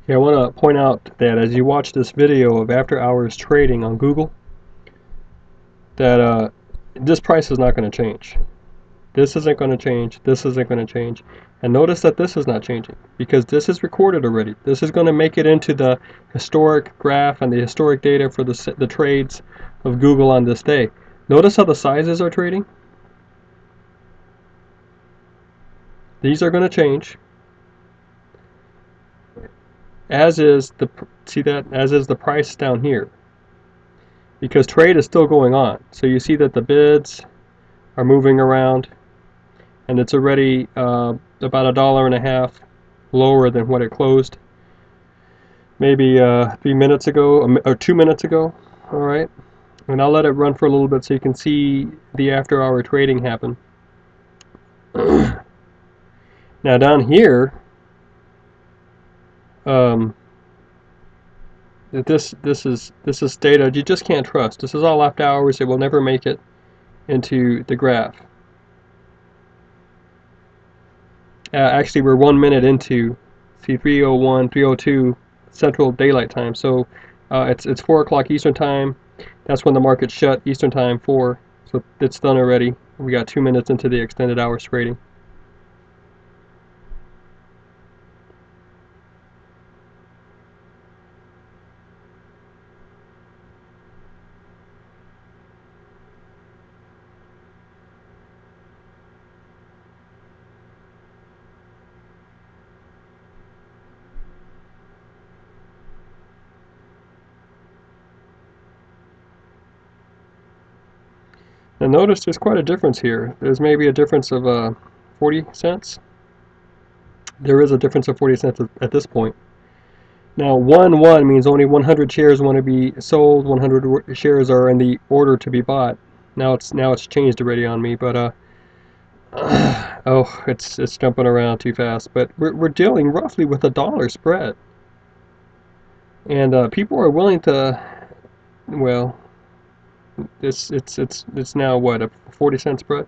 Okay, I want to point out that as you watch this video of after hours trading on Google, that this price is not going to change. This isn't going to change. This isn't going to change. And notice that this is not changing because this is recorded already. This is going to make it into the historic graph and the historic data for the trades of Google on this day. Notice how the sizes are trading. These are going to change. As is the see that as is the price down here because trade is still going on. So you see that the bids are moving around, and it's already about $1.50 lower than what it closed maybe 3 minutes ago or 2 minutes ago. All right, and I'll let it run for a little bit so you can see the after hour trading happen. Now down here, um, this is data you just can't trust. This is all after hours. It will never make it into the graph. Actually, we're 1 minute into, see, 3:01, 3:02 Central Daylight Time. So it's 4 o'clock Eastern Time. That's when the market shut, Eastern Time 4. So it's done already. We got 2 minutes into the extended hours trading. And notice there's quite a difference here. There's maybe a difference of 40 cents. There is a difference of 40 cents at this point. Now, 1-1 means only 100 shares want to be sold. 100 shares are in the order to be bought. Now it's changed already on me, but oh, it's jumping around too fast. But we're dealing roughly with $1 spread, and people are willing to. Well, it's now what, a 40-cent spread.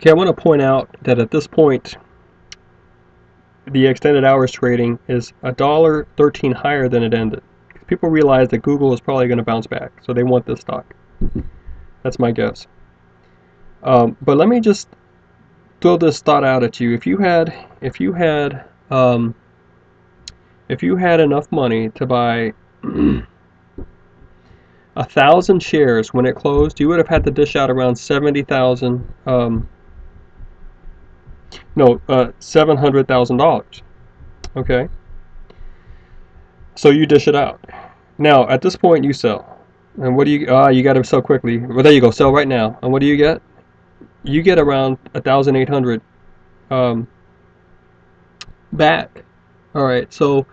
Okay, I want to point out that at this point, the extended hours trading is $1.13 higher than it ended. People realize that Google is probably going to bounce back, so they want this stock. That's my guess. But let me just throw this thought out at you. If you had enough money to buy 1,000 shares when it closed, you would have had to dish out around 70,000. $700,000. Okay, so you dish it out. Now at this point, you sell, and what do you? You got to sell quickly. Well, there you go, sell right now. And what do you get? You get around 1,800 back. All right, so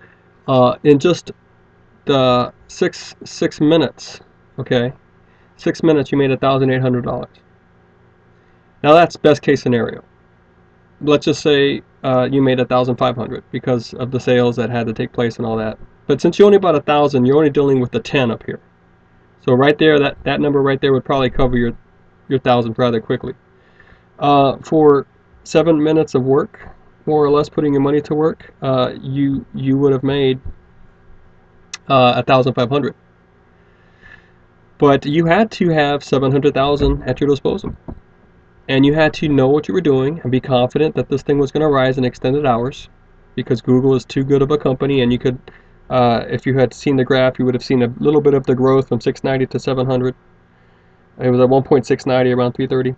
in just the six minutes, okay, 6 minutes, you made $1,800. Now that's best case scenario. Let's just say you made 1,500 because of the sales that had to take place and all that. But since you only bought 1,000, you're only dealing with the 10 up here. So right there, that number right there would probably cover your 1,000 rather quickly. For 7 minutes of work, more or less putting your money to work, you would have made 1,500. But you had to have 700,000 at your disposal, and you had to know what you were doing and be confident that this thing was going to rise in extended hours, because Google is too good of a company, and you could, if you had seen the graph, you would have seen a little bit of the growth from 690 to 700. It was at 1.690 around 330.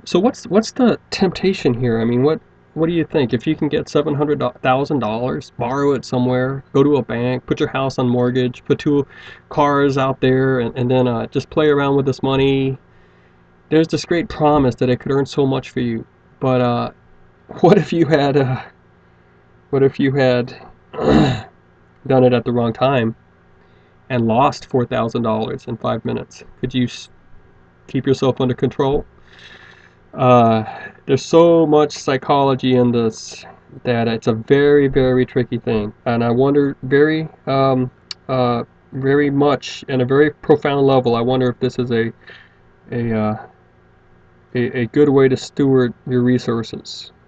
So what's the temptation here? I mean, what do you think? If you can get $700,000, borrow it somewhere, go to a bank, put your house on mortgage, put 2 cars out there, and then just play around with this money. There's this great promise that it could earn so much for you. But what if you had what if you had done it at the wrong time and lost $4,000 in 5 minutes? Could you keep yourself under control? There's so much psychology in this that it's a very, very tricky thing, and I wonder very much, in a very profound level, I wonder if this is a good way to steward your resources.